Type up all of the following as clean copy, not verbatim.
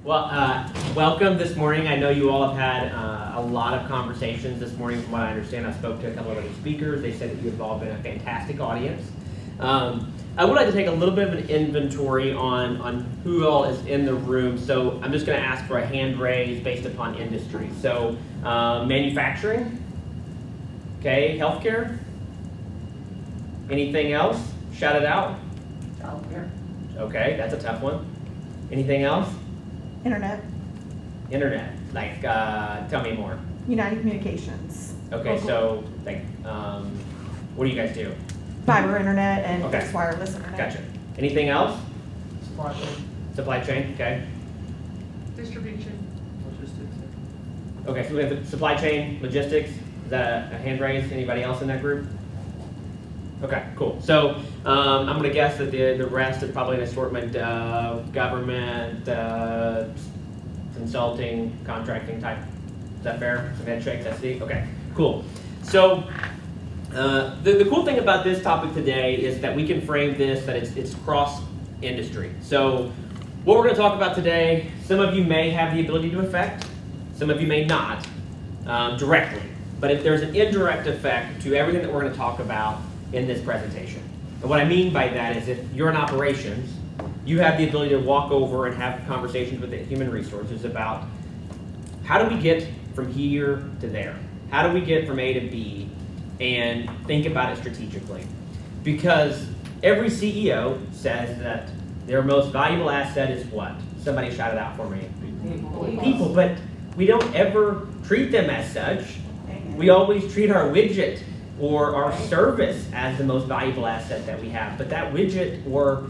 Welcome this morning. I know you all have had a lot of conversations this morning. From what I understand, I spoke to a couple of other speakers. They said that you've all been a fantastic audience. I would like to take a little bit of an inventory on who all is in the room. So I'm just going to ask for a hand raise based upon industry. So manufacturing, okay, healthcare, anything else? Shout it out. Childcare. Okay, that's a tough one. Anything else? Internet. Internet, like, tell me more. United Communications. Okay, Local. so, like, what do you guys do? Fiber internet and Okay. fixed wireless internet. Gotcha. Anything else? Supply chain. Supply chain, okay. Distribution. Logistics. Okay, so we have the supply chain, logistics. Is that a hand raise? Anybody else in that group? Okay, cool. So I'm going to guess that the rest is probably an assortment of government, consulting, contracting type. Is that fair? Some head shakes, I see. Okay, cool. So the cool thing about this topic today is that we can frame this that it's cross industry. So what we're going to talk about today, some of you may have the ability to affect, some of you may not directly. But if there's an indirect effect to everything that we're going to talk about in this presentation. And what I mean by that is if you're in operations, you have the ability to walk over and have conversations with the human resources about how do we get from here to there? How do we get from A to B and think about it strategically? Because every CEO says that their most valuable asset is what? Somebody shout it out for me. People, but we don't ever treat them as such. We always treat our widget or our service as the most valuable asset that we have. But that widget or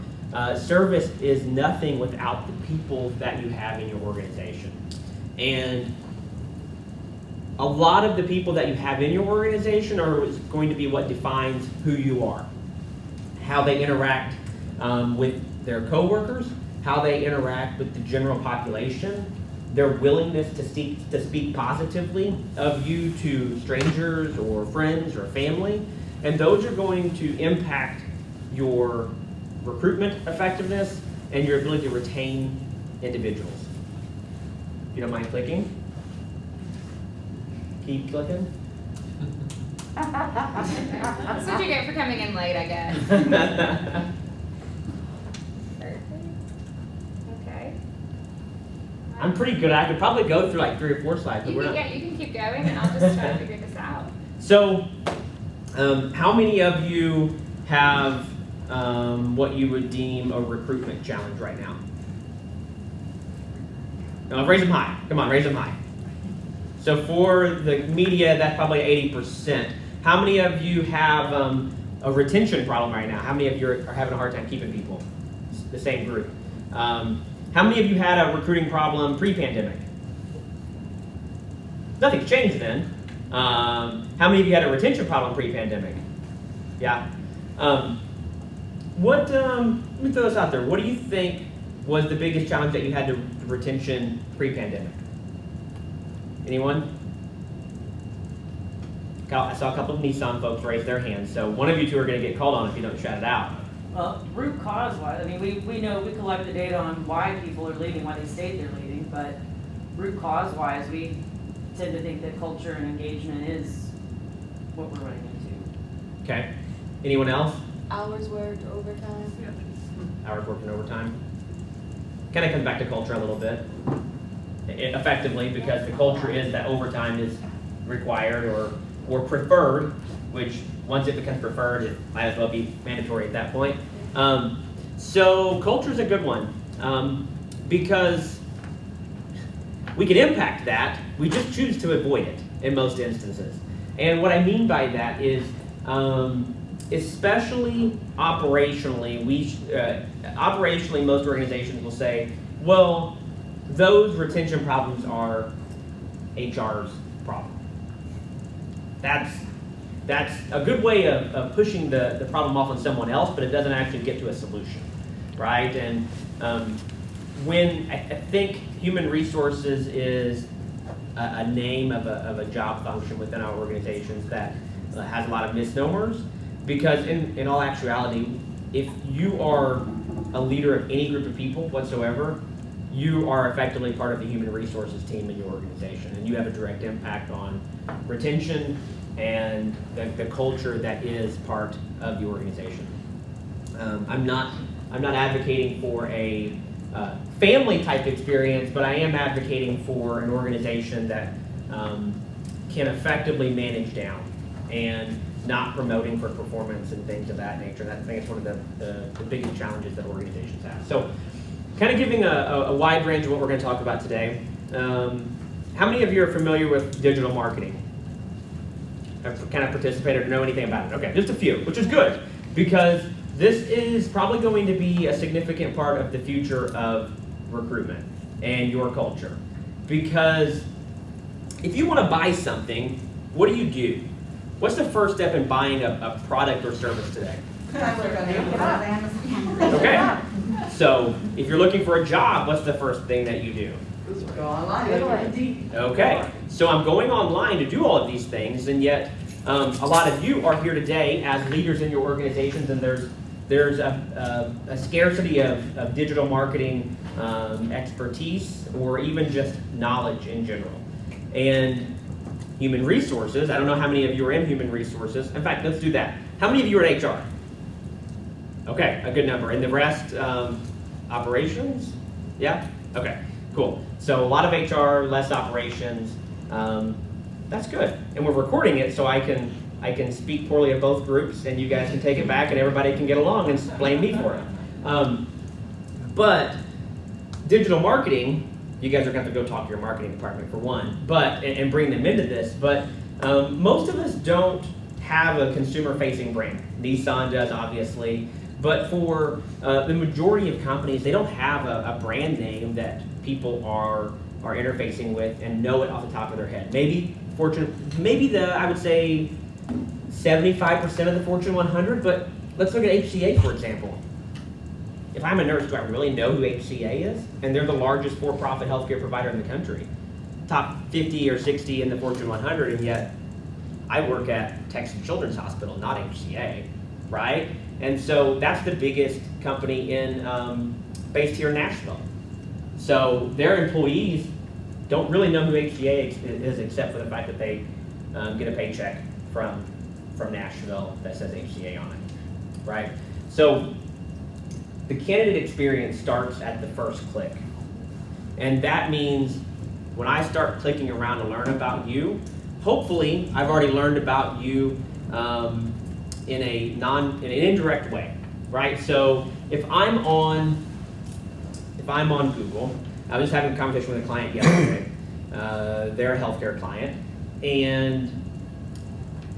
service is nothing without the people that you have in your organization. And a lot of the people that you have in your organization are going to be what defines who you are. How they interact with their coworkers, how they interact with the general population, their willingness to speak positively of you to strangers or friends or family, and those are going to impact your recruitment effectiveness and your ability to retain individuals. If you don't mind clicking, keep clicking. That's what you get for coming in late, I guess. Okay. I'm pretty good. I could probably go through like 3 or 4 slides, but You we're can, not. you can keep going, and I'll just try to figure this out. So, how many of you have what you would deem a recruitment challenge right now? No, raise them high. Come on, raise them high. So for the media, that's probably 80%. How many of you have a retention problem right now? How many of you are having a hard time keeping people? The same group. How many of you had a recruiting problem pre-pandemic? Nothing's changed then. How many of you had a retention problem pre-pandemic? Yeah. Let me throw this out there. What do you think was the biggest challenge that you had to retention pre-pandemic? Anyone? I saw a couple of Nissan folks raise their hands, so one of you two are going to get called on if you don't shout it out. Well, root cause wise, I mean, we know, we collect the data on why people are leaving, why they state they're leaving, but root cause wise, we tend to think that culture and engagement is what we're running into. Okay. Anyone else? Hours worked, overtime. Hours working overtime. Kind of comes back to culture a little bit. Effectively, because the culture is that overtime is required or preferred, which once it becomes preferred, it might as well be mandatory at that point. So culture is a good one because we can impact that. We just choose to avoid it in most instances. And what I mean by that is, especially operationally, operationally most organizations will say, well, those retention problems are HR's problem. That's a good way of pushing the problem off on someone else, but it doesn't actually get to a solution, right? And when I think human resources is a name of a job function within our organizations that has a lot of misnomers, because in all actuality, if you are a leader of any group of people whatsoever, you are effectively part of the human resources team in your organization, and you have a direct impact on retention and the culture that is part of the organization. I'm not advocating for a family type experience, but I am advocating for an organization that can effectively manage down and not promoting for performance and things of that nature. And I think it's one of the biggest challenges that organizations have. So kind of giving a wide range of what we're going to talk about today. How many of you are familiar with digital marketing? Have kind of participated or know anything about it? Okay, just a few, which is good, because this is probably going to be a significant part of the future of recruitment and your culture. Because if you want to buy something, what do? What's the first step in buying a product or service today? Okay, so if you're looking for a job, what's the first thing that you do? Go online. Okay, so I'm going online to do all of these things, and yet a lot of you are here today as leaders in your organizations, and there's a scarcity of digital marketing expertise or even just knowledge in general. And human resources, I don't know how many of you are in human resources. In fact, let's do that. How many of you are in HR? Okay, a good number. And the rest, operations? Yeah? Okay, cool. So a lot of HR, less operations. That's good. And we're recording it so I can speak poorly of both groups, and you guys can take it back and everybody can get along and blame me for it. But digital marketing, you guys are going to have to go talk to your marketing department for one, but and bring them into this. But most of us don't have a consumer-facing brand. Nissan does, obviously, but for the majority of companies, they don't have a brand name that people are interfacing with and know it off the top of their head. Maybe I would say 75% of the Fortune 100. But let's look at HCA, for example. If I'm a nurse, do I really know who HCA is? And they're the largest for-profit healthcare provider in the country. Top 50 or 60 in the Fortune 100, and yet I work at Texas Children's Hospital, not HCA, right? And so that's the biggest company based here in Nashville. So their employees don't really know who HCA is, except for the fact that they get a paycheck from Nashville that says HCA on it, right? So the candidate experience starts at the first click. And that means when I start clicking around to learn about you, hopefully I've already learned about you in an indirect way, right? So if I'm on Google, I was just having a conversation with a client yesterday. They're a healthcare client, and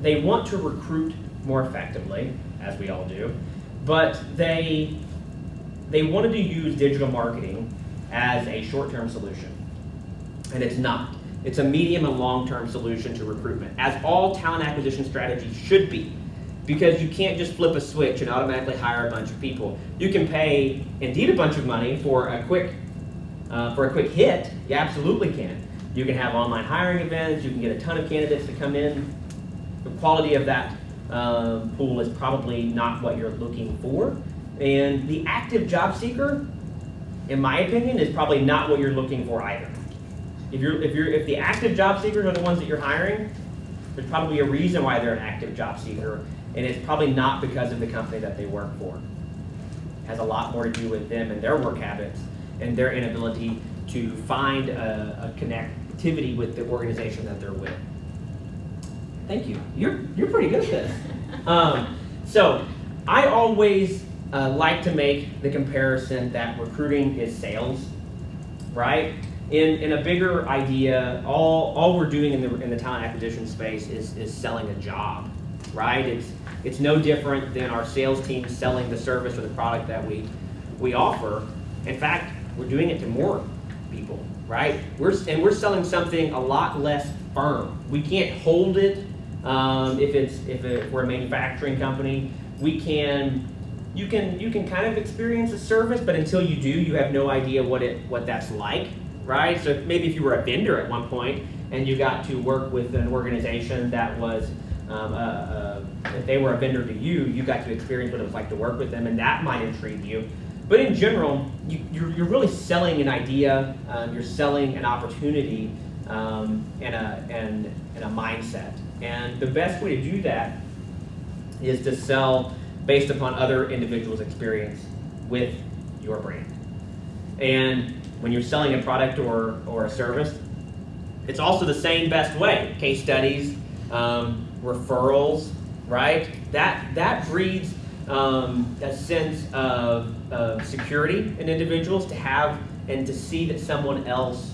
they want to recruit more effectively, as we all do, but they wanted to use digital marketing as a short-term solution, and it's not. It's a medium and long-term solution to recruitment, as all talent acquisition strategies should be, because you can't just flip a switch and automatically hire a bunch of people. You can pay Indeed a bunch of money for a quick hit. You absolutely can. You can have online hiring events. You can get a ton of candidates to come in. The quality of that pool is probably not what you're looking for. And the active job seeker, in my opinion, is probably not what you're looking for either. If the active job seekers are the ones that you're hiring, there's probably a reason why they're an active job seeker, and it's probably not because of the company that they work for. It has a lot more to do with them and their work habits and their inability to find a connectivity with the organization that they're with. Thank you. You're pretty good at this. So I always like to make the comparison that recruiting is sales, right? In a bigger idea, all we're doing in the talent acquisition space is selling a job, right? It's no different than our sales team selling the service or the product that we offer. In fact, we're doing it to more people, right? We're selling something a lot less firm. We can't hold it if we're a manufacturing company. You can kind of experience a service, but until you do, you have no idea what that's like, right? So maybe if you were a vendor at one point and you got to work with an organization that was, if they were a vendor to you, you got to experience what it was like to work with them, and that might intrigue you. But in general, you're really selling an idea, you're selling an opportunity, and a mindset. And the best way to do that is to sell based upon other individuals' experience with your brand. And when you're selling a product or a service, it's also the same best way. Case studies, referrals, right? That breeds a sense of security in individuals to have and to see that someone else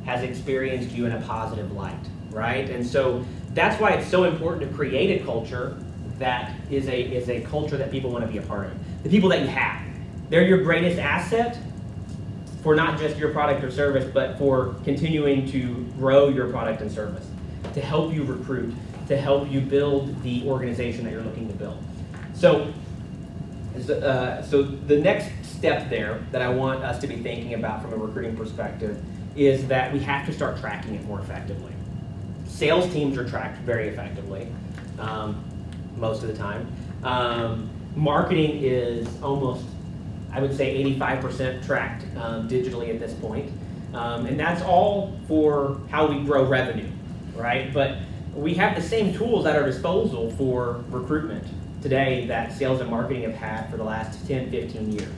has experienced you in a positive light, right? And so that's why it's so important to create a culture that is a culture that people want to be a part of. The people that you have, they're your greatest asset for not just your product or service, but for continuing to grow your product and service, to help you recruit, to help you build the organization that you're looking to build. So the next step there that I want us to be thinking about from a recruiting perspective is that we have to start tracking it more effectively. Sales teams are tracked very effectively, most of the time. Marketing is almost, I would say, 85% tracked digitally at this point. And that's all for how we grow revenue, right? But we have the same tools at our disposal for recruitment today that sales and marketing have had for the last 10, 15 years.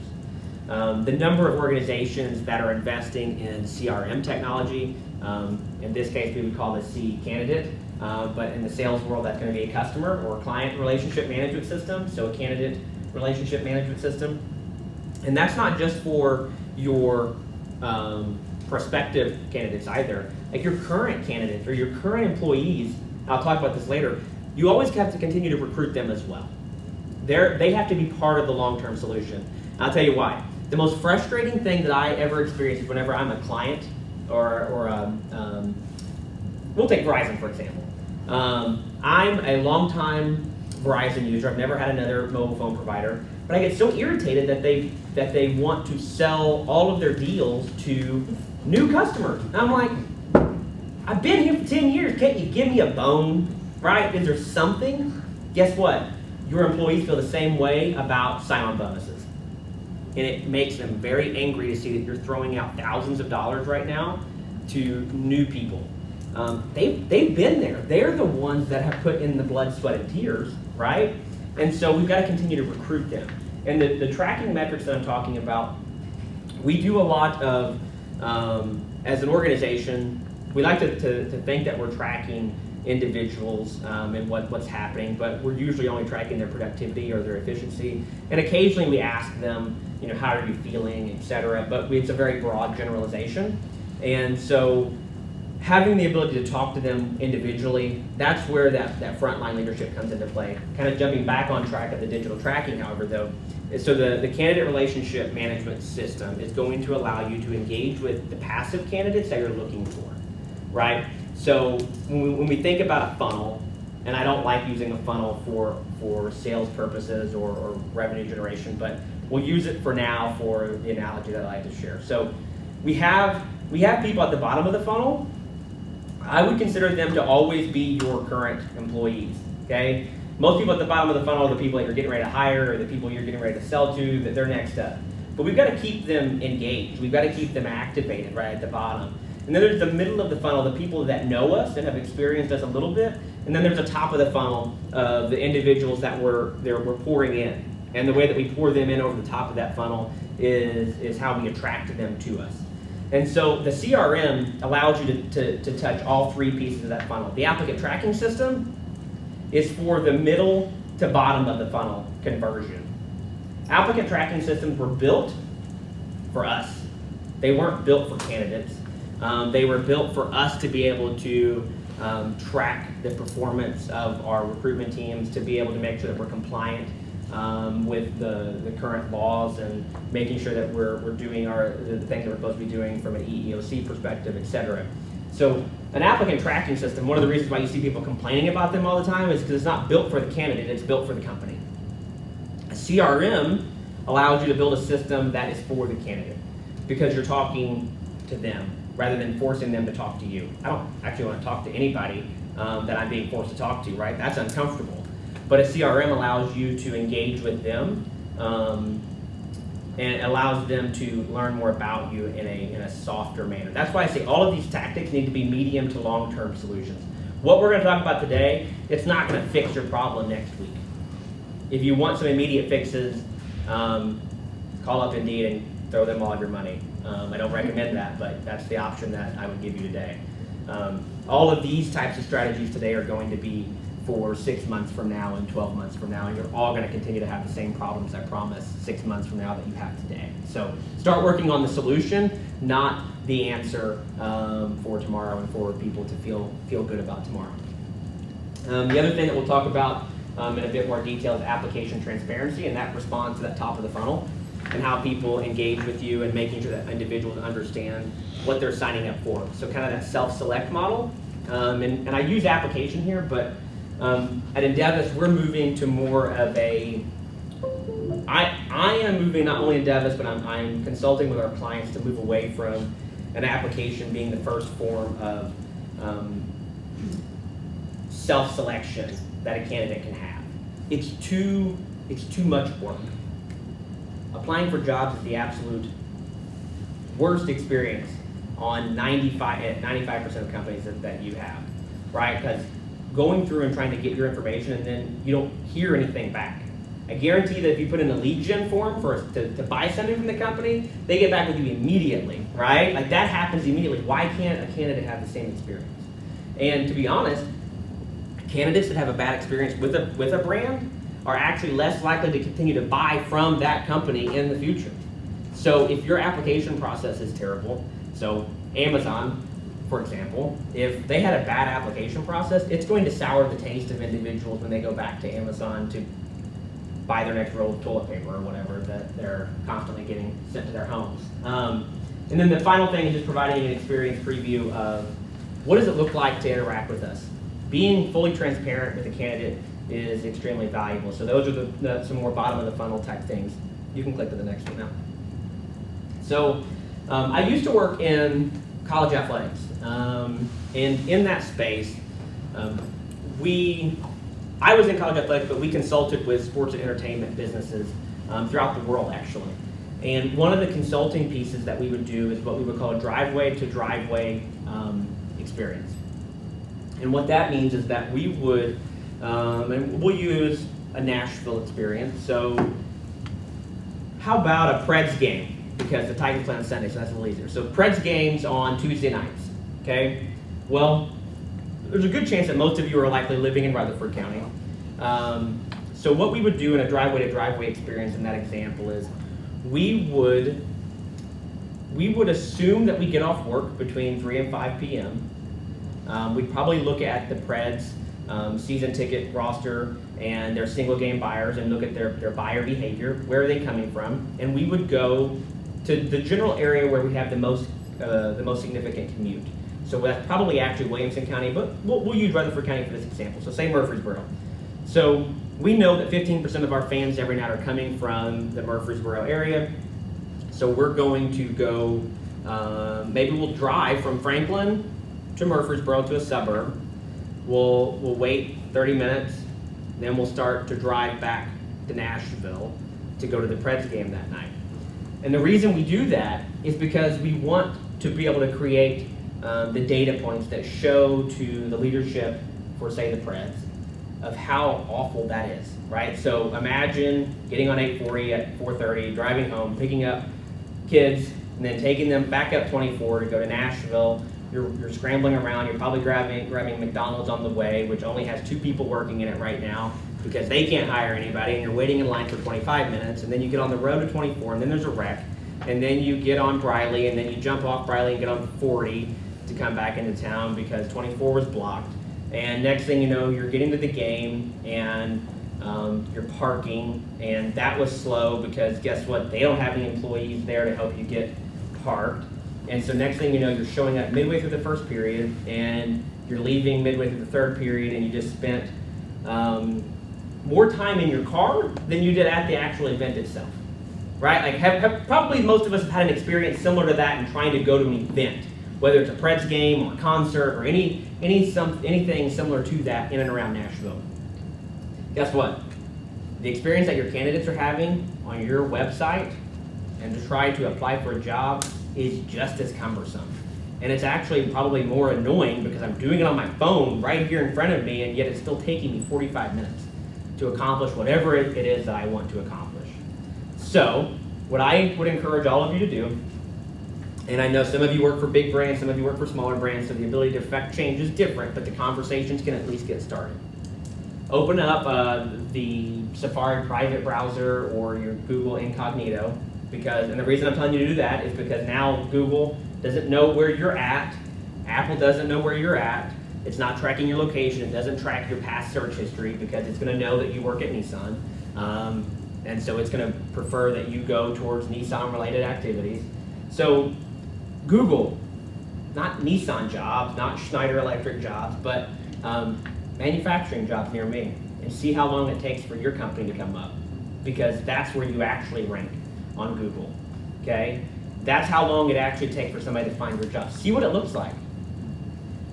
The number of organizations that are investing in CRM technology, in this case we would call this C candidate, but in the sales world that's going to be a customer or client relationship management system, so a candidate relationship management system. And that's not just for your prospective candidates either. Like your current candidates or your current employees, I'll talk about this later, you always have to continue to recruit them as well. They have to be part of the long-term solution. I'll tell you why. The most frustrating thing that I ever experience is whenever I'm a client we'll take Verizon for example. I'm a long-time Verizon user. I've never had another mobile phone provider, but I get so irritated that they want to sell all of their deals to new customers. And I'm like, I've been here for 10 years. Can't you give me a bone, right? Is there something? Guess what? Your employees feel the same way about sign-on bonuses. And it makes them very angry to see that you're throwing out thousands of dollars right now to new people. They've been there. They're the ones that have put in the blood, sweat, and tears, right? And so we've got to continue to recruit them. And the tracking metrics that I'm talking about, we do a lot of, as an organization, we like to think that we're tracking individuals and what's happening, but we're usually only tracking their productivity or their efficiency. And occasionally we ask them, how are you feeling, et cetera, but it's a very broad generalization. And so having the ability to talk to them individually, that's where that frontline leadership comes into play. Kind of jumping back on track of the digital tracking, however, though, so the candidate relationship management system is going to allow you to engage with the passive candidates that you're looking for, right? So when we think about a funnel, and I don't like using a funnel for sales purposes or revenue generation, but we'll use it for now for the analogy that I like to share. So we have people at the bottom of the funnel. I would consider them to always be your current employees, okay? Most people at the bottom of the funnel are the people that you're getting ready to hire or the people you're getting ready to sell to, that they're next up. But we've got to keep them engaged. We've got to keep them activated right at the bottom. And then there's the middle of the funnel, the people that know us and have experienced us a little bit. And then there's the top of the funnel, the individuals that we're pouring in. And the way that we pour them in over the top of that funnel is how we attract them to us. And so the CRM allows you to touch all three pieces of that funnel. The applicant tracking system is for the middle to bottom of the funnel conversion. Applicant tracking systems were built for us. They weren't built for candidates. They were built for us to be able to track the performance of our recruitment teams, to be able to make sure that we're compliant with the current laws and making sure that we're doing the things that we're supposed to be doing from an EEOC perspective, et cetera. So an applicant tracking system, one of the reasons why you see people complaining about them all the time is because it's not built for the candidate, it's built for the company. A CRM allows you to build a system that is for the candidate because you're talking to them rather than forcing them to talk to you. I don't actually want to talk to anybody that I'm being forced to talk to, right? That's uncomfortable. But a CRM allows you to engage with them and it allows them to learn more about you in a softer manner. That's why I say all of these tactics need to be medium to long-term solutions. What we're going to talk about today, it's not going to fix your problem next week. If you want some immediate fixes, call up Indeed and throw them all of your money. I don't recommend that, but that's the option that I would give you today. All of these types of strategies today are going to be for 6 months from now and 12 months from now, and you're all going to continue to have the same problems, I promise, 6 months from now that you have today. So start working on the solution, not the answer for tomorrow, and for people to feel good about tomorrow. The other thing that we'll talk about in a bit more detail is application transparency, and that responds to that top of the funnel and how people engage with you and making sure that individuals understand what they're signing up for. So kind of that self-select model. And I use application here, but at endevis, we're moving to more of a, I am moving not only endevis, but I'm consulting with our clients to move away from an application being the first form of self-selection that a candidate can have. It's too much work. Applying for jobs is the absolute worst experience on 95% of companies that you have, right? Because going through and trying to get your information and then you don't hear anything back. I guarantee that if you put in a lead gen form to buy something from the company, they get back with you immediately, right? Like that happens immediately. Why can't a candidate have the same experience? And to be honest, candidates that have a bad experience with a brand are actually less likely to continue to buy from that company in the future. So if your application process is terrible, so Amazon, for example, if they had a bad application process, it's going to sour the taste of individuals when they go back to Amazon to buy their next roll of toilet paper or whatever that they're constantly getting sent to their homes. And then the final thing is just providing an experience preview of what does it look like to interact with us. Being fully transparent with a candidate is extremely valuable. So those are some more bottom of the funnel type things. You can click to the next one now. So I used to work in college athletics. And in that space, I was in college athletics, but we consulted with sports and entertainment businesses throughout the world, actually. And one of the consulting pieces that we would do is what we would call a driveway to driveway experience. And what that means is that we would, and we'll use a Nashville experience. So how about a Preds game? Because the Titans play on Sunday, so that's a little easier. So Preds games on Tuesday nights, okay? Well, there's a good chance that most of you are likely living in Rutherford County. So what we would do in a driveway to driveway experience in that example is we would assume that we get off work between 3 and 5 p.m. We'd probably look at the Preds season ticket roster and their single game buyers and look at their buyer behavior. Where are they coming from? And we would go to the general area where we have the most significant commute. So that's probably actually Williamson County, but we'll use Rutherford County for this example. So say Murfreesboro. So we know that 15% of our fans every night are coming from the Murfreesboro area. So we're going to go, maybe we'll drive from Franklin to Murfreesboro to a suburb. We'll wait 30 minutes, then we'll start to drive back to Nashville to go to the Preds game that night. And the reason we do that is because we want to be able to create the data points that show to the leadership for, say, the Preds of how awful that is, right? So imagine getting on 840 at 4:30, driving home, picking up kids, and then taking them back up 24 to go to Nashville. You're scrambling around. You're probably grabbing McDonald's on the way, which only has 2 people working in it right now because they can't hire anybody, and you're waiting in line for 25 minutes, and then you get on the road to 24, and then there's a wreck, and then you get on Briley, and then you jump off Briley and get on 40 to come back into town because 24 was blocked. And next thing you know, you're getting to the game, and you're parking, and that was slow because guess what? They don't have any employees there to help you get parked. And so next thing you know, you're showing up midway through the first period, and you're leaving midway through the third period, and you just spent more time in your car than you did at the actual event itself, right? Like probably most of us have had an experience similar to that in trying to go to an event, whether it's a Preds game or a concert or anything similar to that in and around Nashville. Guess what? The experience that your candidates are having on your website and to try to apply for a job is just as cumbersome. And it's actually probably more annoying because I'm doing it on my phone right here in front of me, and yet it's still taking me 45 minutes to accomplish whatever it is that I want to accomplish. So, what I would encourage all of you to do, and I know some of you work for big brands, some of you work for smaller brands, so the ability to affect change is different, but the conversations can at least get started. Open up the Safari private browser or your Google Incognito, and the reason I'm telling you to do that is because now Google doesn't know where you're at, Apple doesn't know where you're at, it's not tracking your location, it doesn't track your past search history because it's going to know that you work at Nissan, and so it's going to prefer that you go towards Nissan-related activities. So Google, not Nissan jobs, not Schneider Electric jobs, but manufacturing jobs near me, and see how long it takes for your company to come up, because that's where you actually rank on Google, okay? That's how long it actually takes for somebody to find your job. See what it looks like.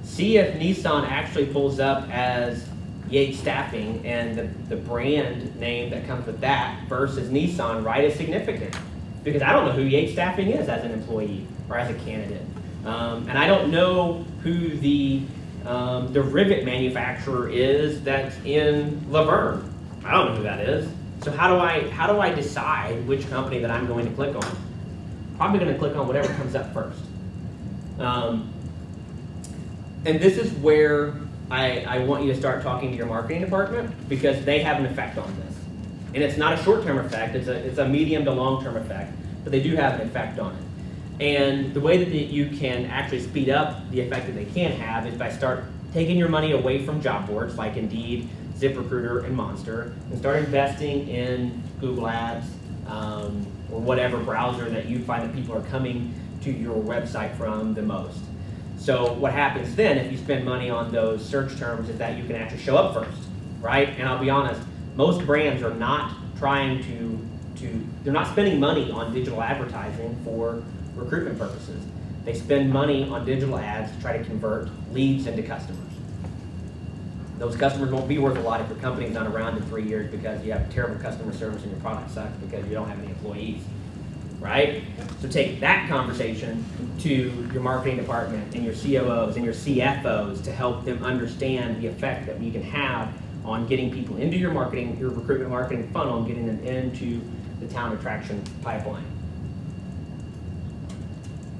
See if Nissan actually pulls up as Yates Staffing and the brand name that comes with that versus Nissan, right, is significant. Because I don't know who Yates Staffing is as an employee or as a candidate. And I don't know who the rivet manufacturer is that's in Laverne. I don't know who that is. So how do I decide which company that I'm going to click on? Probably going to click on whatever comes up first. And this is where I want you to start talking to your marketing department, because they have an effect on this. And it's not a short-term effect, it's a medium to long-term effect, but they do have an effect on it. And the way that you can actually speed up the effect that they can have is by start taking your money away from job boards like Indeed, ZipRecruiter, and Monster, and start investing in Google Ads, or whatever browser that you find that people are coming to your website from the most. So what happens then if you spend money on those search terms is that you can actually show up first, right? And I'll be honest, most brands are not trying they're not spending money on digital advertising for recruitment purposes. They spend money on digital ads to try to convert leads into customers. Those customers won't be worth a lot if your company's not around in 3 years because you have terrible customer service and your product sucks because you don't have any employees, right? So take that conversation to your marketing department and your COOs and your CFOs to help them understand the effect that we can have on getting people into your recruitment marketing funnel and getting them into the talent attraction pipeline.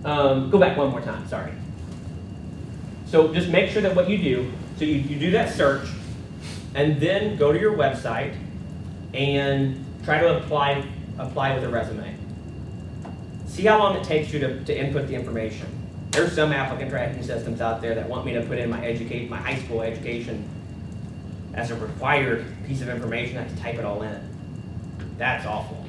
Go back one more time, sorry. So just make sure that what you do, so you do that search, and then go to your website and try to apply with a resume. See how long it takes you to input the information. There's some applicant tracking systems out there that want me to put in my high school education as a required piece of information. I have to type it all in. That's awful.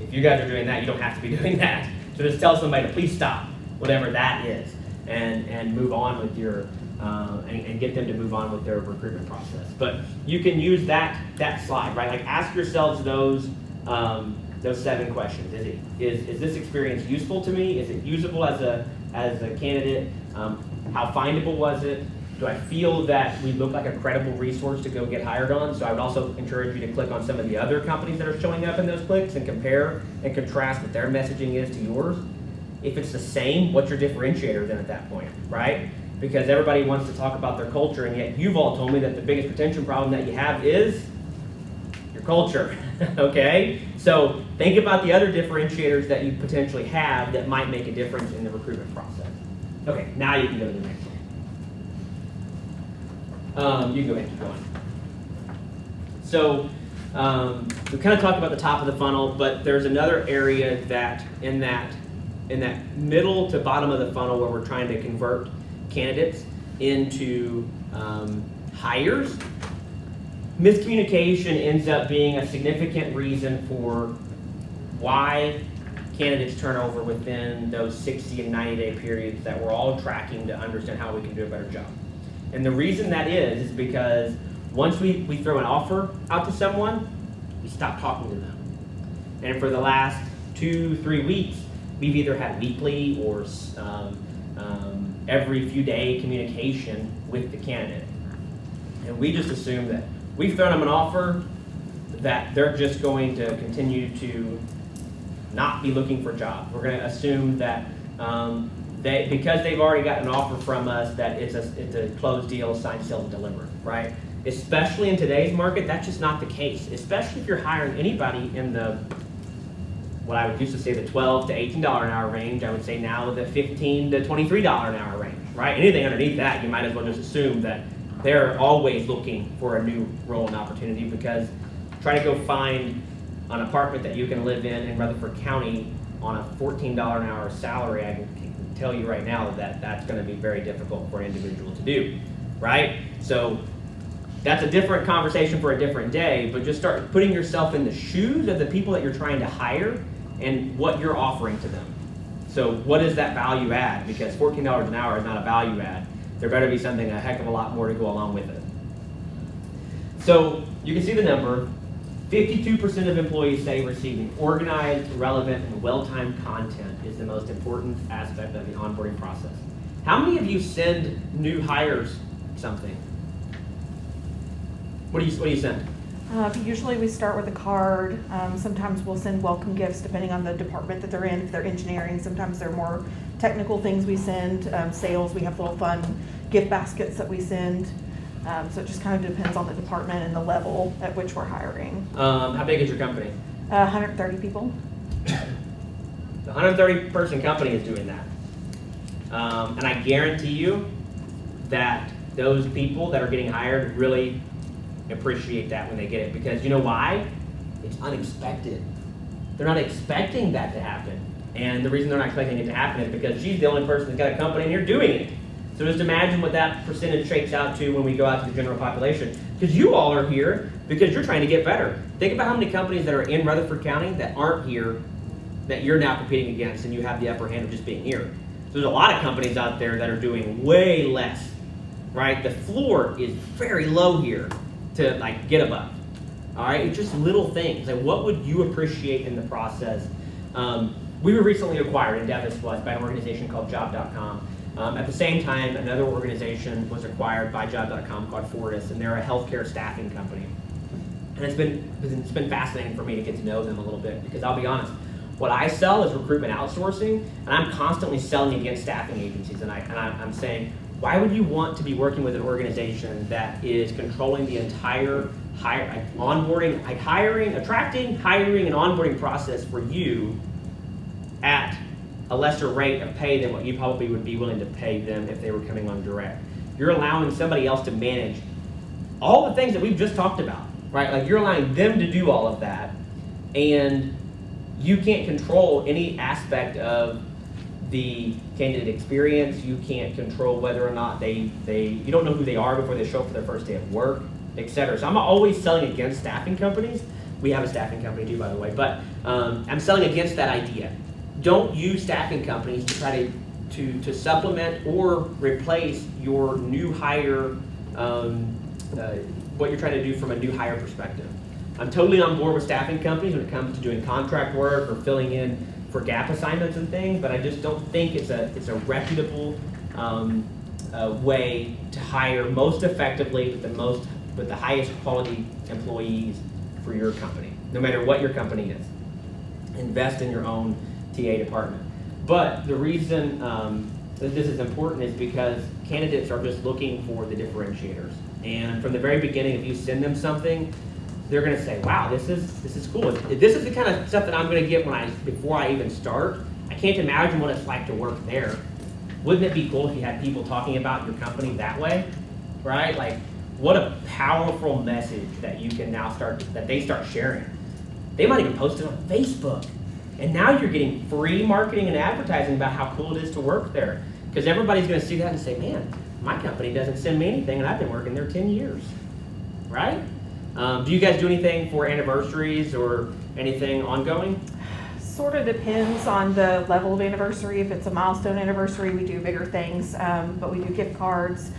If you guys are doing that, you don't have to be doing that. So just tell somebody to please stop, whatever that is, and move on with your, and get them to move on with their recruitment process. But you can use that slide, right? Like ask yourselves those 7 questions. Is this experience useful to me? Is it usable as a candidate? How findable was it? Do I feel that we look like a credible resource to go get hired on? So I would also encourage you to click on some of the other companies that are showing up in those clicks and compare and contrast what their messaging is to yours. If it's the same, what's your differentiator then at that point, right? Because everybody wants to talk about their culture, and yet you've all told me that the biggest retention problem that you have is your culture, okay? So think about the other differentiators that you potentially have that might make a difference in the recruitment process. Okay, now you can go to the next one. You can go ahead and keep going. So we kind of talked about the top of the funnel, but there's another area that in that middle to bottom of the funnel where we're trying to convert candidates into hires. Miscommunication ends up being a significant reason for why candidates turn over within those 60 and 90-day periods that we're all tracking to understand how we can do a better job. And the reason that is because once we throw an offer out to someone, we stop talking to them. And for the last 2-3 weeks, we've either had weekly or every few day communication with the candidate. And we just assume that we've thrown them an offer, that they're just going to continue to not be looking for jobs. We're going to assume that because they've already got an offer from us, that it's a closed deal, signed, sealed, and delivered, right? Especially in today's market, that's just not the case. Especially if you're hiring anybody in the, what I would used to say, the $12 to $18 an hour range. I would say now the $15 to $23 an hour range, right? Anything underneath that, you might as well just assume that they're always looking for a new role and opportunity, because try to go find an apartment that you can live in Rutherford County on a $14 an hour salary. I can tell you right now that that's going to be very difficult for an individual to do, right? So that's a different conversation for a different day, but just start putting yourself in the shoes of the people that you're trying to hire and what you're offering to them. So what is that value add? Because $14 an hour is not a value add. There better be something a heck of a lot more to go along with it. So you can see the number. 52% of employees say receiving organized, relevant, and well-timed content is the most important aspect of the onboarding process. How many of you send new hires something? What do you send? Usually we start with a card. Sometimes we'll send welcome gifts depending on the department that they're in. If they're engineering, sometimes they're more technical things we send. Sales, we have little fun gift baskets that we send. So it just kind of depends on the department and the level at which we're hiring. How big is your company? 130 people. The 130 person company is doing that. And I guarantee you that those people that are getting hired really appreciate that when they get it, because you know why? It's unexpected. They're not expecting that to happen. And the reason they're not expecting it to happen is because she's the only person that's got a company and you're doing it. So just imagine what that percentage shakes out to when we go out to the general population. Because you all are here because you're trying to get better. Think about how many companies that are in Rutherford County that aren't here that you're now competing against, and you have the upper hand of just being here. So there's a lot of companies out there that are doing way less, right? The floor is very low here to like get above. All right, it's just little things. Like, what would you appreciate in the process? We were recently acquired, endevis was, by an organization called job.com. At the same time, another organization was acquired by job.com called Fortis, and they're a healthcare staffing company. And it's been fascinating for me to get to know them a little bit, because I'll be honest, what I sell is recruitment outsourcing, and I'm constantly selling against staffing agencies. And I'm saying, why would you want to be working with an organization that is controlling the entire onboarding, attracting, hiring, and onboarding process for you at a lesser rate of pay than what you probably would be willing to pay them if they were coming on direct? You're allowing somebody else to manage all the things that we've just talked about, right? Like, you're allowing them to do all of that, and you can't control any aspect of the candidate experience. You can't control whether or not you don't know who they are before they show up for their first day of work, etc. So I'm always selling against staffing companies. We have a staffing company too, by the way, but I'm selling against that idea. Don't use staffing companies to try to supplement or replace your new hire, what you're trying to do from a new hire perspective. I'm totally on board with staffing companies when it comes to doing contract work or filling in for gap assignments and things, but I just don't think it's a reputable way to hire most effectively with the highest quality employees for your company, no matter what your company is. Invest in your own TA department. But the reason that this is important is because candidates are just looking for the differentiators. And from the very beginning, if you send them something, they're going to say, wow, this is cool. If this is the kind of stuff that I'm going to get before I even start, I can't imagine what it's like to work there. Wouldn't it be cool if you had people talking about your company that way, right? Like, what a powerful message that you can now they start sharing. They might even post it on Facebook. And now you're getting free marketing and advertising about how cool it is to work there. Because everybody's going to see that and say, man, my company doesn't send me anything, and I've been working there 10 years, right? Do you guys do anything for anniversaries or anything ongoing? Sort of depends on the level of anniversary. If it's a milestone anniversary, we do bigger things, but we do gift cards.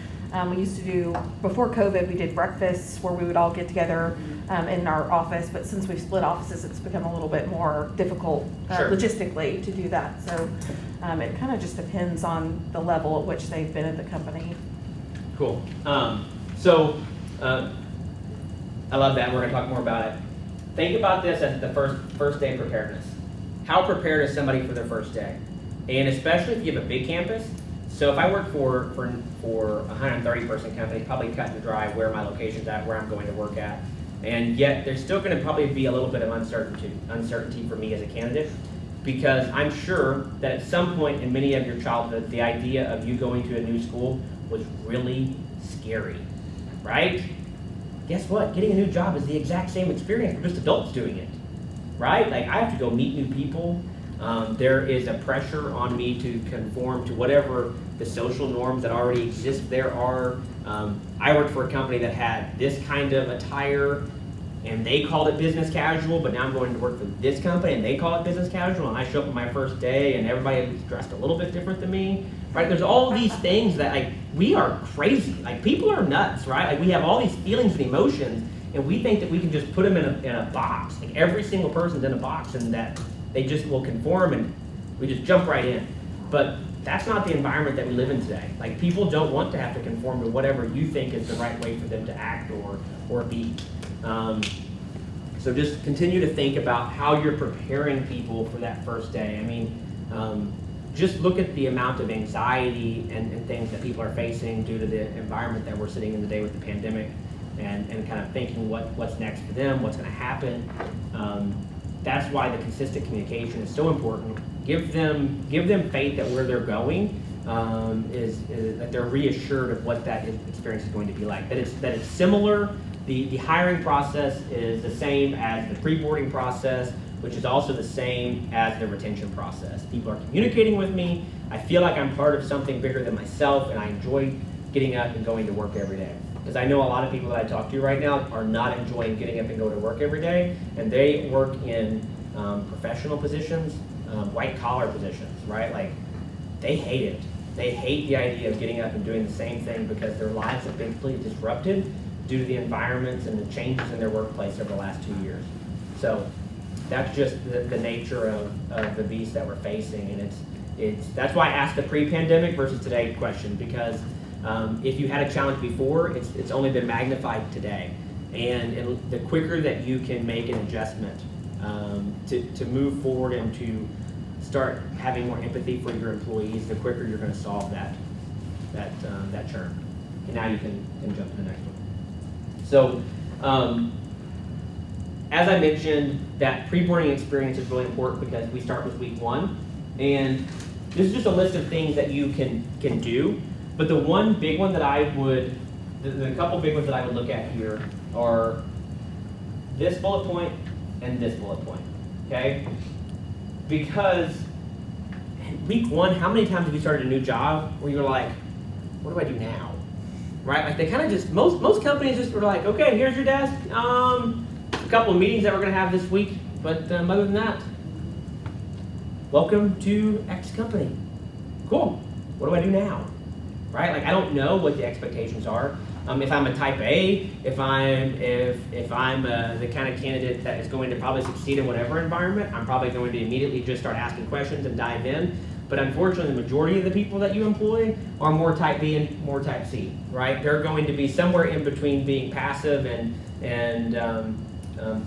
We used to do, before COVID, we did breakfasts where we would all get together in our office, but since we've split offices, it's become a little bit more difficult Sure. logistically to do that. So it kind of just depends on the level at which they've been at the company. Cool. I love that. We're going to talk more about it. Think about this as the first day preparedness. how prepared is somebody for their first day? And especially if you have a big campus. So if I work for a 130 person company, probably cut and dry where my location's at, where I'm going to work at. And yet there's still going to probably be a little bit of uncertainty for me as a candidate, because I'm sure that at some point in many of your childhood, the idea of you going to a new school was really scary, right? Guess what? Getting a new job is the exact same experience. We're just adults doing it, right? Like, I have to go meet new people. There is a pressure on me to conform to whatever the social norms that already exist there are. I worked for a company that had this kind of attire, and they called it business casual, but now I'm going to work for this company and they call it business casual, and I show up on my first day and everybody is dressed a little bit different than me, right? There's all these things that, like, we are crazy. Like, people are nuts, right? Like, we have all these feelings and emotions, and we think that we can just put them in a box. Like, every single person's in a box, and that they just will conform and we just jump right in. But that's not the environment that we live in today. Like, people don't want to have to conform to whatever you think is the right way for them to act or be. So just continue to think about how you're preparing people for that first day. I mean, just look at the amount of anxiety and things that people are facing due to the environment that we're sitting in today with the pandemic, and kind of thinking what's next for them, what's going to happen. That's why the consistent communication is so important. Give them faith that where they're going is that they're reassured of what that experience is going to be like. That it's similar. The hiring process is the same as the pre-boarding process, which is also the same as the retention process. People are communicating with me. I feel like I'm part of something bigger than myself, and I enjoy getting up and going to work every day. Because I know a lot of people that I talk to right now are not enjoying getting up and going to work every day, and they work in professional positions, white-collar positions, right? Like, they hate it. They hate the idea of getting up and doing the same thing because their lives have been completely disrupted due to the environments and the changes in their workplace over the last 2 years. So that's just the nature of the beast that we're facing, and that's why I asked the pre-pandemic versus today question, because if you had a challenge before, it's only been magnified today. And the quicker that you can make an adjustment to move forward and to start having more empathy for your employees, the quicker you're going to solve that churn. And now you can jump to the next one. So, as I mentioned, that pre-boarding experience is really important because we start with week 1, and this is just a list of things that you can do. But the one big one that the couple big ones that I would look at here are this bullet point and this bullet point, okay? Because week 1, how many times have you started a new job where you're like, what do I do now? Right? Like, they kind of just, most companies just were like, okay, here's your desk, a couple of meetings that we're gonna have this week, but other than that, welcome to X company. Cool, what do I do now? Right? Like, I don't know what the expectations are. If I'm a type A, if I'm the kind of candidate that is going to probably succeed in whatever environment, I'm probably going to immediately just start asking questions and dive in. But unfortunately, the majority of the people that you employ are more type B and more type C, right? They're going to be somewhere in between being passive and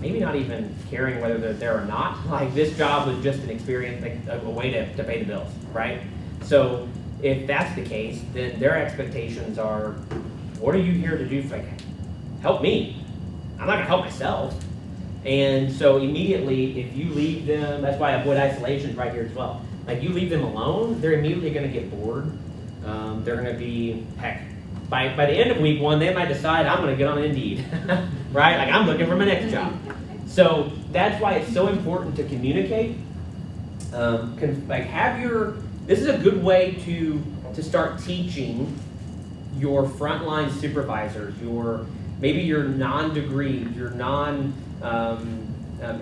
maybe not even caring whether they're there or not. Like, this job was just an experience, like a way to pay the bills, right? So if that's the case, then their expectations are, what are you here to do? Like, help me. I'm not gonna help myself. And so immediately, if you leave them, that's why I avoid isolation right here as well. Like, you leave them alone, they're immediately gonna get bored. They're gonna be, heck, by the end of week 1, they might decide, I'm gonna get on Indeed, right? Like, I'm looking for my next job. So that's why it's so important to communicate. This is a good way to start teaching your frontline supervisors, maybe your non-degree, your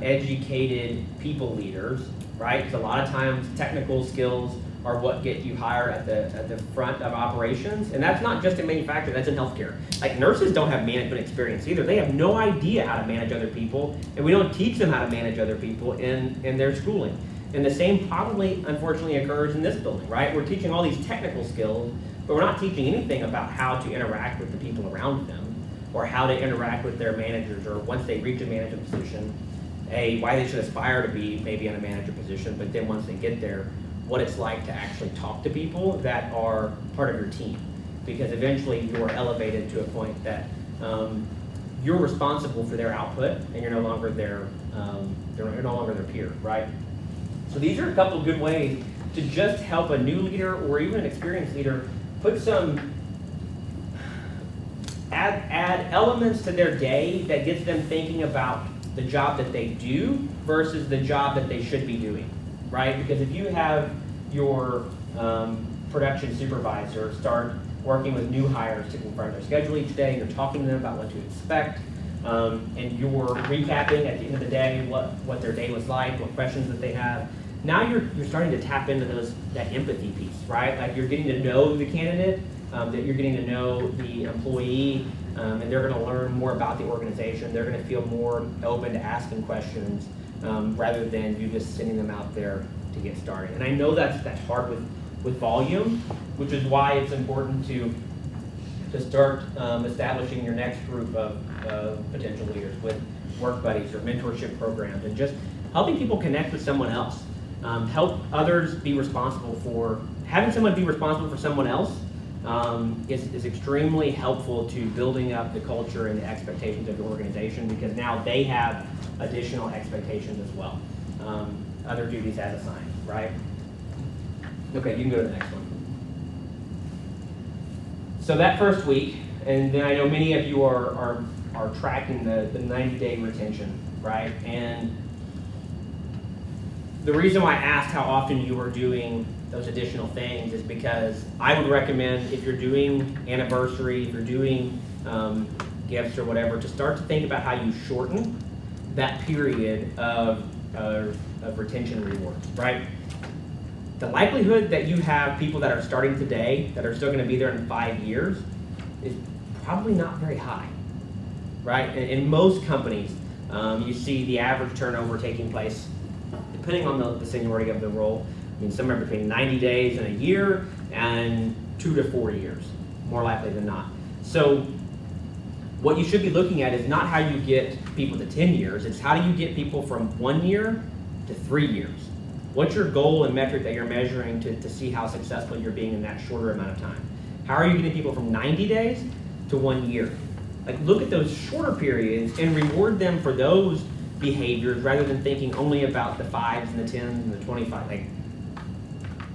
educated people leaders, right? Because a lot of times technical skills are what get you hired at the front of operations, and that's not just in manufacturing, that's in healthcare. Like, nurses don't have management experience either. They have no idea how to manage other people, and we don't teach them how to manage other people in their schooling. And the same probably, unfortunately, occurs in this building, right? We're teaching all these technical skills, but we're not teaching anything about how to interact with the people around them, or how to interact with their managers, or once they reach a management position. why they should aspire to be maybe in a manager position, but then once they get there, what it's like to actually talk to people that are part of your team. Because eventually you're elevated to a point that you're responsible for their output, and you're no longer their peer, right? So these are a couple good ways to just help a new leader or even an experienced leader put some add elements to their day that gets them thinking about the job that they do versus the job that they should be doing, right? Because if you have your production supervisor start working with new hires to confirm their schedule each day, you're talking to them about what to expect, and you're recapping at the end of the day what their day was like, what questions that they have. Now you're starting to tap into that empathy piece, right? Like you're getting to know the candidate, that you're getting to know the employee, and they're going to learn more about the organization. They're going to feel more open to asking questions rather than you just sending them out there to get started. And I know that's hard with volume, which is why it's important to start establishing your next group of potential leaders with work buddies or mentorship programs, and just helping people connect with someone else. Help others be responsible for, having someone be responsible for someone else is extremely helpful to building up the culture and the expectations of the organization, because now they have additional expectations as well. Other duties as assigned, right? Okay, you can go to the next one. So that first week, and then I know many of you are tracking the 90-day retention, right? And the reason why I asked how often you were doing those additional things is because I would recommend, if you're doing anniversary, if you're doing gifts or whatever, to start to think about how you shorten that period of retention rewards, right? The likelihood that you have people that are starting today that are still going to be there in 5 years is probably not very high, right? In most companies, you see the average turnover taking place, depending on the seniority of the role, I mean, somewhere between 90 days and a year and 2 to 4 years, more likely than not. So what you should be looking at is not how you get people to 10 years, it's how do you get people from 1 year to 3 years. What's your goal and metric that you're measuring to see how successful you're being in that shorter amount of time? How are you getting people from 90 days to 1 year? Like, look at those shorter periods and reward them for those behaviors rather than thinking only about the 5s and the 10s and the 25. Like,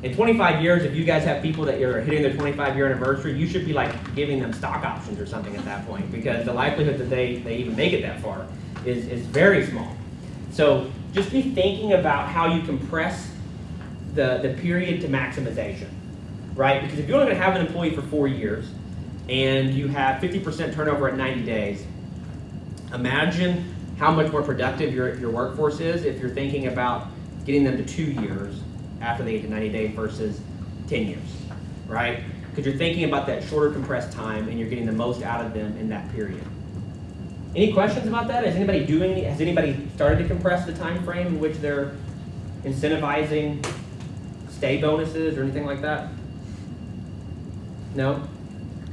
in 25 years, if you guys have people that are hitting their 25-year anniversary, you should be like giving them stock options or something at that point, because the likelihood that they even make it that far is very small. So just be thinking about how you compress the period to maximization, right? Because if you're only going to have an employee for 4 years and you have 50% turnover at 90 days, imagine how much more productive your workforce is if you're thinking about getting them to 2 years after they get to 90 days versus 10 years, right? Because you're thinking about that shorter compressed time and you're getting the most out of them in that period. Any questions about that? Has anybody started to compress the time frame in which they're incentivizing stay bonuses or anything like that? No?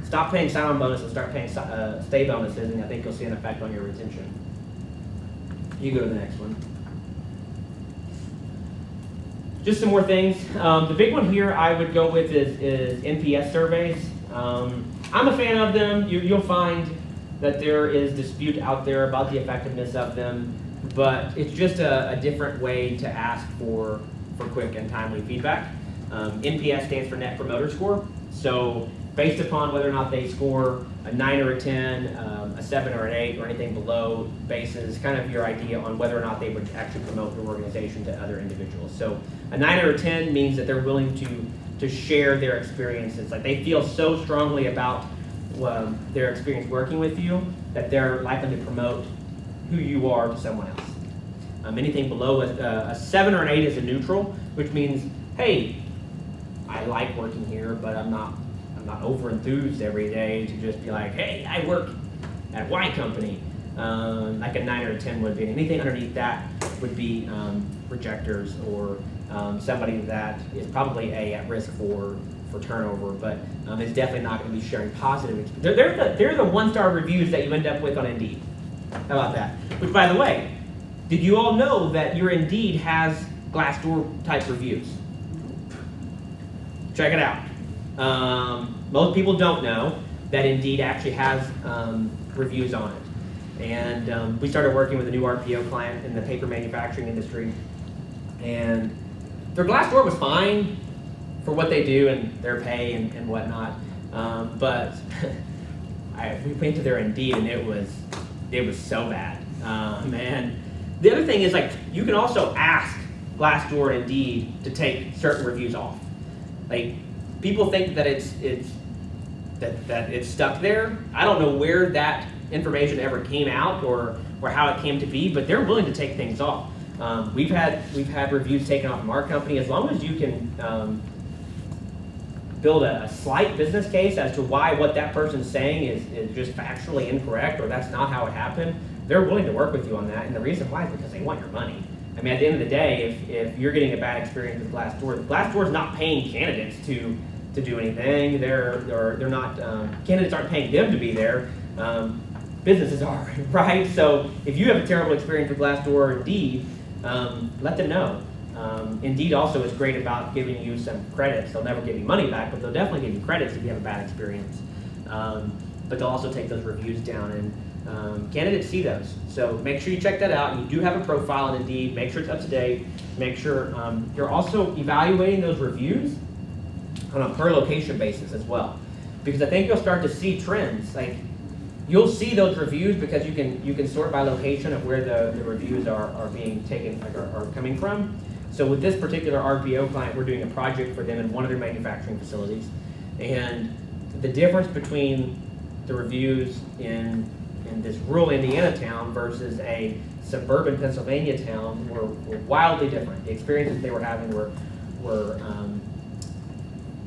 Stop paying sign-on bonuses and start paying stay bonuses, and I think you'll see an effect on your retention. You go to the next one. Just some more things. The big one here I would go with is NPS surveys. I'm a fan of them. You'll find that there is dispute out there about the effectiveness of them, but it's just a different way to ask for quick and timely feedback. NPS stands for Net Promoter Score. So based upon whether or not they score a 9 or a 10, a 7 or an 8, or anything below, bases kind of your idea on whether or not they would actually promote your organization to other individuals. So a 9 or a 10 means that they're willing to share their experiences. Like, they feel so strongly about their experience working with you that they're likely to promote who you are to someone else. Anything below a 7 or an 8 is a neutral, which means, hey, I like working here, but I'm not over enthused every day to just be like, hey, I work at Y company. Like a 9 or a 10 would be. And anything underneath that would be rejectors, or somebody that is probably at risk for turnover, but it's definitely not going to be sharing positive experience. They're the 1-star reviews that you end up with on Indeed. How about that? Which, by the way, Did you all know that your Indeed has Glassdoor type reviews? Check it out. Most people don't know that Indeed actually has reviews on it. And we started working with a new RPO client in the paper manufacturing industry. And their Glassdoor was fine for what they do and their pay and whatnot. But we went to their Indeed and it was so bad. And the other thing is, like, you can also ask Glassdoor and Indeed to take certain reviews off. Like, people think that it's stuck there. I don't know where that information ever came out or how it came to be, but they're willing to take things off. We've had reviews taken off from our company as long as you can build a slight business case as to why what that person's saying is just factually incorrect or that's not how it happened. They're willing to work with you on that, and the reason why is because they want your money. I mean, at the end of the day, if you're getting a bad experience with Glassdoor's not paying candidates to do anything. They're not, candidates aren't paying them to be there. Businesses are, right? So if you have a terrible experience with Glassdoor or Indeed, let them know. Indeed also is great about giving you some credits. They'll never give you money back, but they'll definitely give you credits if you have a bad experience. But they'll also take those reviews down, and candidates see those. So make sure you check that out. You do have a profile on Indeed. Make sure it's up to date. Make sure you're also evaluating those reviews on a per location basis as well, because I think you'll start to see trends. Like, you'll see those reviews because you can sort by location of where the reviews are being taken, like are coming from. So with this particular RPO client, we're doing a project for them in one of their manufacturing facilities, and the difference between the reviews in this rural Indiana town versus a suburban Pennsylvania town were wildly different. The experiences they were having were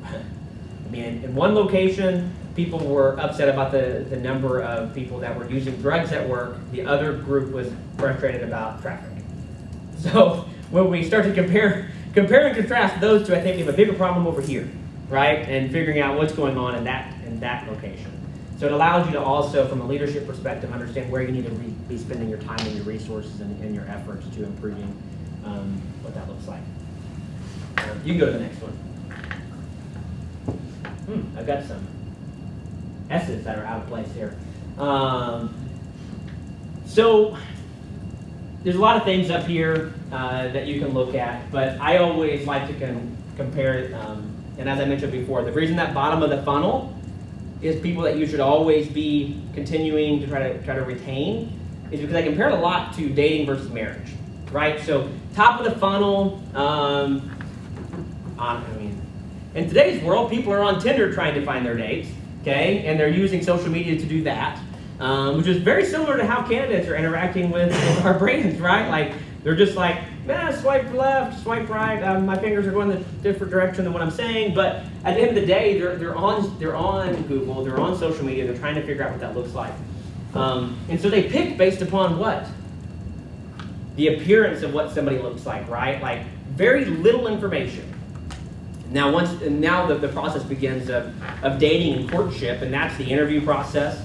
I mean, in one location, people were upset about the number of people that were using drugs at work. The other group was frustrated about traffic. So when we start to compare and contrast those two, I think we have a bigger problem over here, right? And figuring out what's going on in that location. So it allows you to also, from a leadership perspective, understand where you need to be spending your time and your resources and your efforts to improving what that looks like. You can go to the next one. I've got some S's that are out of place here. So there's a lot of things up here that you can look at, but I always like to compare it. And as I mentioned before, the reason that bottom of the funnel is people that you should always be continuing to try to retain is because I compare it a lot to dating versus marriage, right? So top of the funnel, in today's world, people are on Tinder trying to find their dates, okay? And they're using social media to do that, which is very similar to how candidates are interacting with our brands, right? Like, they're just like, swipe left, swipe right, my fingers are going in a different direction than what I'm saying, but at the end of the day, they're on Google, they're on social media, they're trying to figure out what that looks like. And so they pick based upon what? The appearance of what somebody looks like, right? Like, very little information. Now the process begins of dating and courtship, and that's the interview process,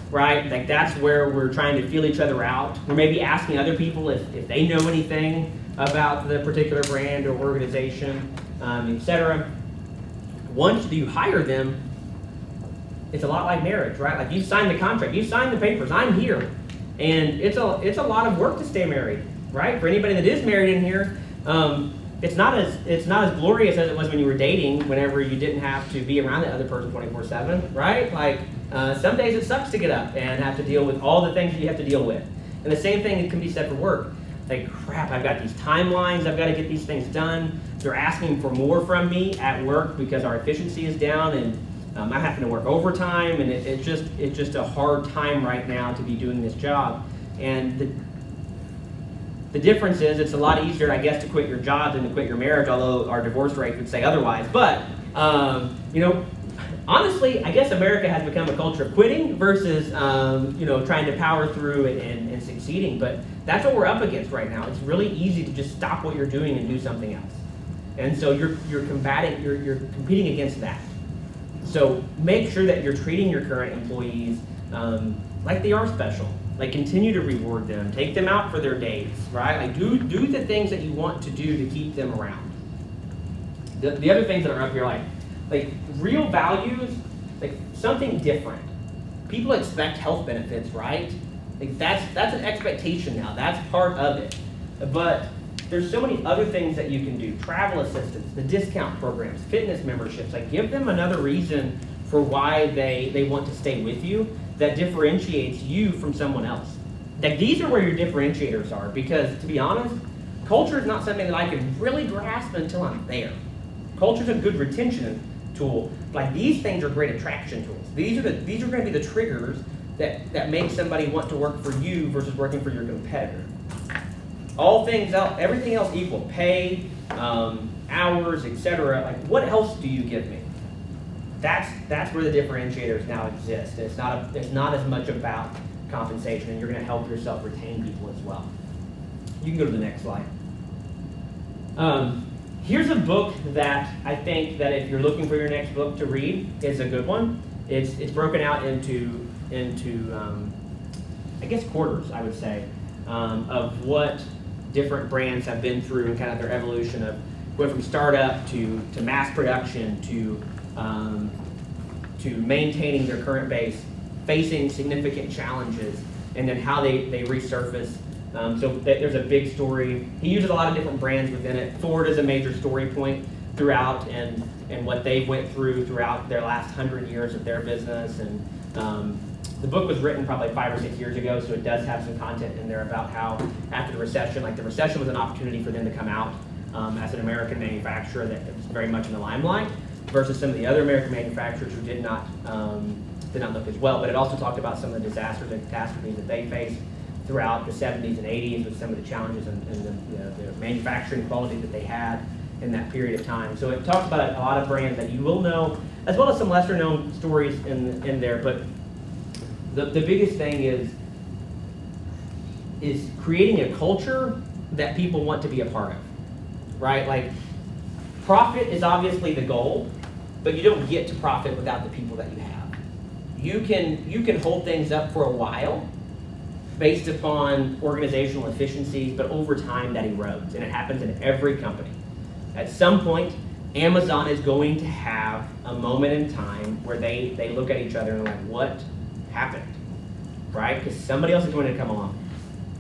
right? Like, that's where we're trying to feel each other out. We're maybe asking other people if they know anything about the particular brand or organization, etc. Once you hire them, it's a lot like marriage, right? Like, you've signed the contract, you've signed the papers, I'm here. And it's a lot of work to stay married, right? For anybody that is married in here, it's not as glorious as it was when you were dating, whenever you didn't have to be around the other person 24/7, right? Like, some days it sucks to get up and have to deal with all the things that you have to deal with. And the same thing can be said for work. Like, crap, I've got these timelines, I've got to get these things done. They're asking for more from me at work because our efficiency is down, and I'm having to work overtime, and it's just a hard time right now to be doing this job. And the difference is, it's a lot easier, I guess, to quit your job than to quit your marriage, although our divorce rate would say otherwise. But, honestly, I guess America has become a culture of quitting versus, trying to power through and succeeding. But that's what we're up against right now. It's really easy to just stop what you're doing and do something else. And so you're competing against that. So make sure that you're treating your current employees like they are special, Like, continue to reward them. Take them out for their dates, right? Like, do the things that you want to do to keep them around. The other things that are up here, like real values, like something different. People expect health benefits, right? Like, that's an expectation now. That's part of it. But there's so many other things that you can do. Travel assistance, the discount programs, fitness memberships. Like, give them another reason for why they want to stay with you that differentiates you from someone else. Like, these are where your differentiators are, because to be honest, culture is not something that I can really grasp until I'm there. Culture is a good retention tool. Like, these things are great attraction tools. These are going to be the triggers that make somebody want to work for you versus working for your competitor. All things else, everything else equal, pay, hours, etc. Like, what else do you give me? That's where the differentiators now exist. It's not as much about compensation, and you're going to help yourself retain people as well. You can go to the next slide. Here's a book that I think that if you're looking for your next book to read, is a good one. It's broken out into I guess quarters, I would say, of what different brands have been through and kind of their evolution of going from startup to mass production to maintaining their current base, facing significant challenges, and then how they resurface. So there's a big story. He uses a lot of different brands within it. Ford is a major story point throughout, and what they went through throughout their last 100 years of their business. And the book was written probably 5 or 6 years ago, so it does have some content in there about how after the recession, like the recession was an opportunity for them to come out as an American manufacturer that was very much in the limelight, versus some of the other American manufacturers who did not look as well. But it also talked about some of the disasters and catastrophes that they faced throughout the 70s and 80s with some of the challenges and the manufacturing quality that they had in that period of time. So it talks about a lot of brands that you will know, as well as some lesser known stories in there. But the biggest thing is creating a culture that people want to be a part of, right? Like, profit is obviously the goal, but you don't get to profit without the people that you have. You can hold things up for a while based upon organizational efficiencies, but over time that erodes, and it happens in every company. At some point, Amazon is going to have a moment in time where they look at each other and are like, what happened, right? Because somebody else is going to come along.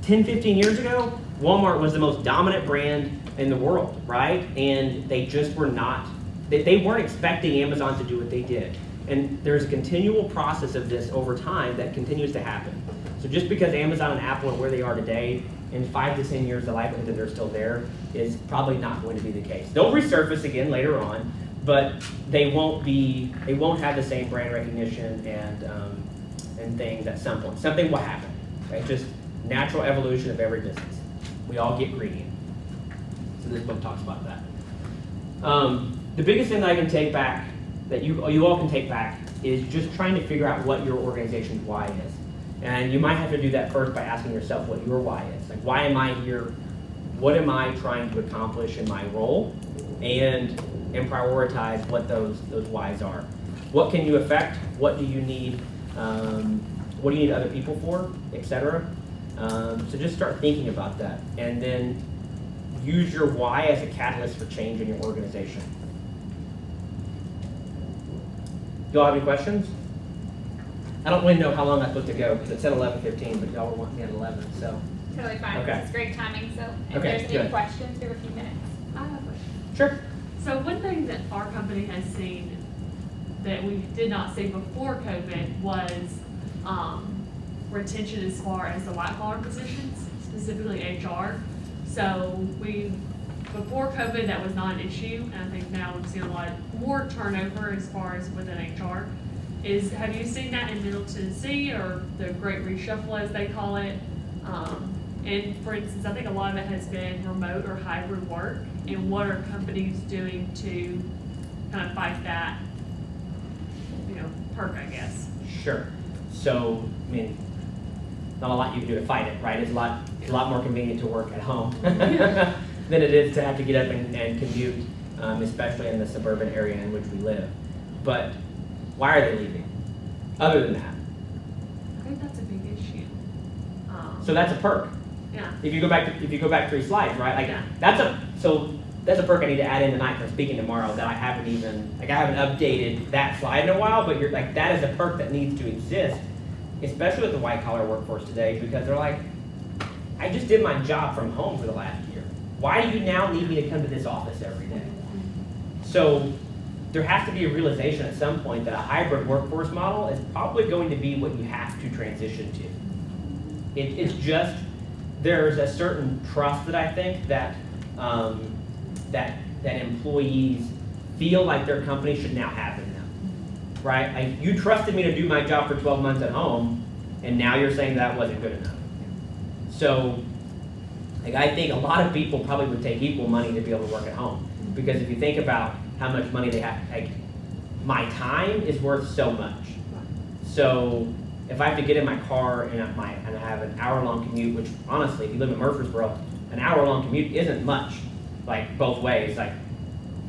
10, 15 years ago, Walmart was the most dominant brand in the world, right? And they just were not, they weren't expecting Amazon to do what they did. And there's a continual process of this over time that continues to happen. So just because Amazon and Apple are where they are today, in 5 to 10 years, the likelihood that they're still there is probably not going to be the case. They'll resurface again later on, but they won't have the same brand recognition and things at some point. Something will happen. Right? Just natural evolution of every business. We all get greedy. So this book talks about that. The biggest thing that I can take back, that you all can take back, is just trying to figure out what your organization's why is. And you might have to do that first by asking yourself what your why is. Like, why am I here? What am I trying to accomplish in my role? And prioritize what those whys are. What can you affect? What do you need? What do you need other people for? Etc. So just start thinking about that, and then use your why as a catalyst for change in your organization. Do y'all have any questions? I don't really know how long I'm supposed to go, because it said 11:15, but y'all were wanting me at 11, so. Totally fine. Okay. It's great timing. So if Okay, there's any good. questions, we have a few minutes. I have a question. Sure. So one thing that our company has seen that we did not see before COVID was retention as far as the white collar positions, specifically HR. So before COVID, that was not an issue, and I think now we've seen a lot more turnover as far as within HR. Have you seen that in Middle Tennessee, or the Great Reshuffle as they call it? And for instance, I think a lot of it has been remote or hybrid work, and what are companies doing to kind of fight that, perk, I guess? Sure. So, I mean, not a lot you can do to fight it, right? It's a lot more convenient to work at home than it is to have to get up and commute, especially in the suburban area in which we live. But why are they leaving? Other than that, I think that's a big issue. So that's a perk. Yeah. If you go back 3 slides, right? Like Yeah. that's a perk I need to add in tonight for speaking tomorrow that I haven't updated that slide in a while, but you're like, that is a perk that needs to exist, especially with the white collar workforce today, because they're like, I just did my job from home for the last year. Why do you now need me to come to this office every day? So there has to be a realization at some point that a hybrid workforce model is probably going to be what you have to transition to. It's just, there's a certain trust that I think that that employees feel like their company should now have in them, right? Like, you trusted me to do my job for 12 months at home, and now you're saying that wasn't good enough. So, like, I think a lot of people probably would take equal money to be able to work at home, because if you think about how much money they have, like, my time is worth so much. So if I have to get in my car and I have an hour-long commute, which honestly, if you live in Murfreesboro, an hour-long commute isn't much, like, both ways. Like,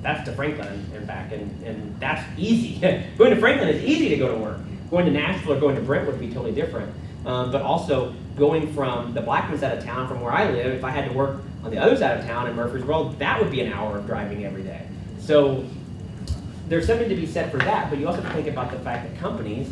that's to Franklin and back, and that's easy. Going to Franklin is easy to go to work. Going to Nashville or going to Brent would be totally different. But also going from the Blackman side of town, from where I live, if I had to work on the other side of town in Murfreesboro, that would be an hour of driving every day. So there's something to be said for that, but you also have to think about the fact that companies,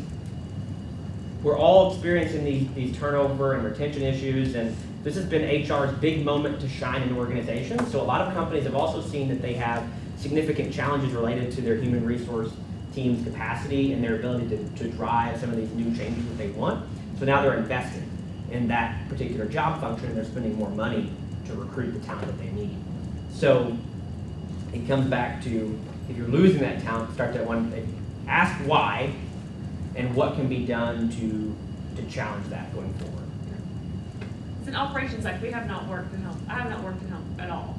we're all experiencing these turnover and retention issues, and this has been HR's big moment to shine in organizations. So a lot of companies have also seen that they have significant challenges related to their human resource team's capacity and their ability to drive some of these new changes that they want. So now they're investing in that particular job function, and they're spending more money to recruit the talent that they need. So it comes back to, if you're losing that talent, start to ask why and what can be done to challenge that going forward. It's an operations, like, we have not worked in health. I have not worked in health at all.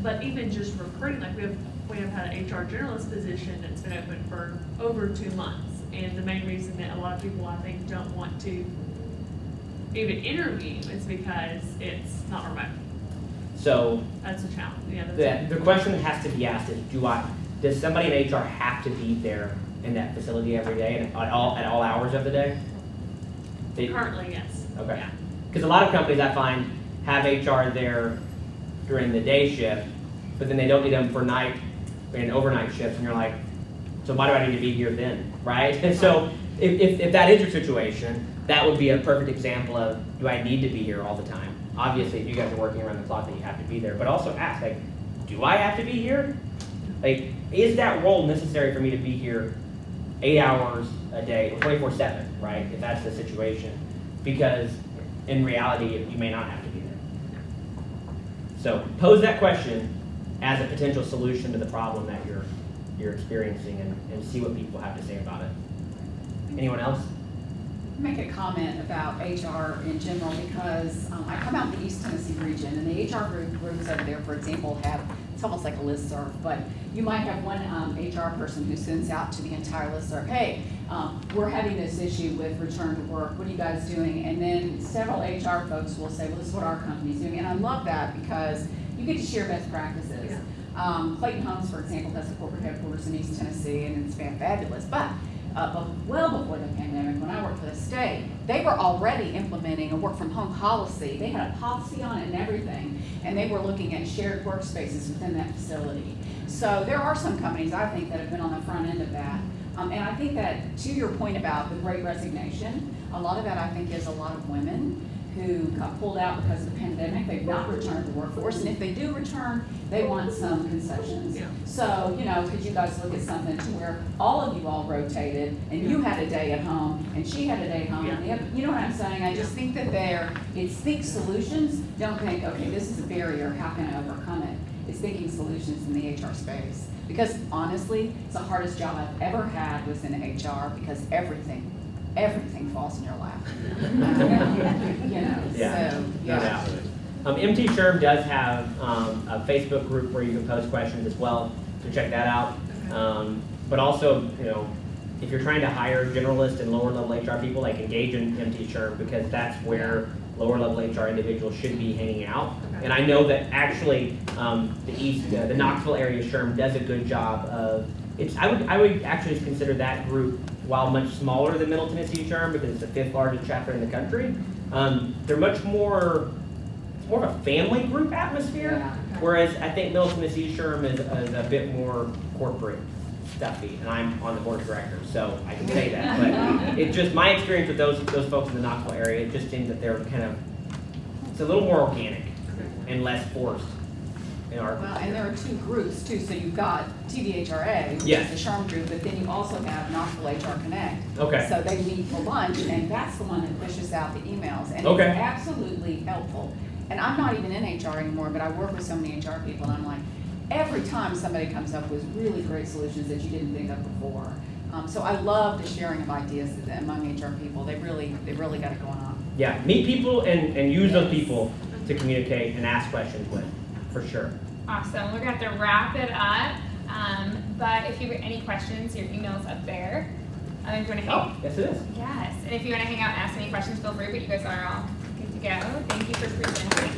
But even just recruiting, like, we have had an HR generalist position that's been open for over 2 months. And the main reason that a lot of people, I think, don't want to even interview is because it's not remote. So That's a challenge. Yeah, the question that has to be asked is, does somebody in HR have to be there in that facility every day and at all hours of the day? currently, yes. Okay. Yeah. Because a lot of companies I find have HR there during the day shift, but then they don't need them for night and overnight shifts, and you're like, so why do I need to be here then, right? And so if that is your situation, that would be a perfect example of, do I need to be here all the time? Obviously, if you guys are working around the clock, then you have to be there, but also ask, like, do I have to be here? Like, is that role necessary for me to be here 8 hours a day, or 24/7, right? If that's the situation, because in reality, you may not have to be there. So pose that question as a potential solution to the problem that you're experiencing, and see what people have to say about it. Anyone else? Make a comment about HR in general, because I come out in the East Tennessee region, and the HR groups over there, for example, have, it's almost like a listserv, but you might have one HR person who sends out to the entire listserv, hey, we're having this issue with return to work, what are you guys doing? And then several HR folks will say, well, this is what our company's doing, and I love that because you get to share best practices. Yeah. Clayton Homes, for example, has a corporate headquarters in East Tennessee, and it's been fabulous, but well before the pandemic, when I worked for the state, they were already implementing a work from home policy. They had a policy on it and everything, and they were looking at shared workspaces within that facility. So there are some companies, I think, that have been on the front end of that. And I think that, to your point about the Great Resignation, a lot of that, I think, is a lot of women who got pulled out because of the pandemic. They've not returned to the workforce, and if they do return, they want some concessions. Yeah. So, could you guys look at something to where all of you all rotated, and you had a day at home, and she had a day at home, and the other, you know what I'm saying? I just think that it's think solutions. Don't think, okay, this is a barrier, how can I overcome it? It's thinking solutions in the HR space. Because honestly, it's the hardest job I've ever had was in HR, because everything falls in your lap. Yeah. So, No doubt. MT Sherm does have a Facebook group where you can post questions as well, so check that out. But also, if you're trying to hire generalist and lower level HR people, like, engage in MT Sherm, because that's where lower level HR individuals should be hanging out. Okay. And I know that actually the Knoxville area Sherm does a good job of, I would actually consider that group, while much smaller than Middle Tennessee Sherm, because it's the 5th largest chapter in the country, They're much more, it's more of a family group atmosphere. Yeah. Whereas I think Middle Tennessee SHRM is a bit more corporate stuffy, and I'm on the board of directors, so I can say that. But it's just my experience with those folks in the Knoxville area. It just seems that they're kind of, it's a little more organic and less forced in our. Well, and there are two groups too, so you've got TVHRA, which Yes. is the SHRM group, but then you also have Knoxville HR Connect. Okay. So they meet for lunch, and that's the one that pushes out the emails, and Okay. it's absolutely helpful. And I'm not even in HR anymore, but I work with so many HR people, and I'm like, every time somebody comes up with really great solutions that you didn't think of before. So I love the sharing of ideas among HR people. They really got it going on. Yeah, meet people and use those people to communicate and ask questions with, for sure. Awesome. We're going to have to wrap it up. But if you have any questions, your email's up there. If you want to Oh, yes it is. Yes. And if you want to hang out and ask any questions, feel free, but you guys are all good to go. Thank you for presenting.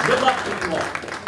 Good luck to you all.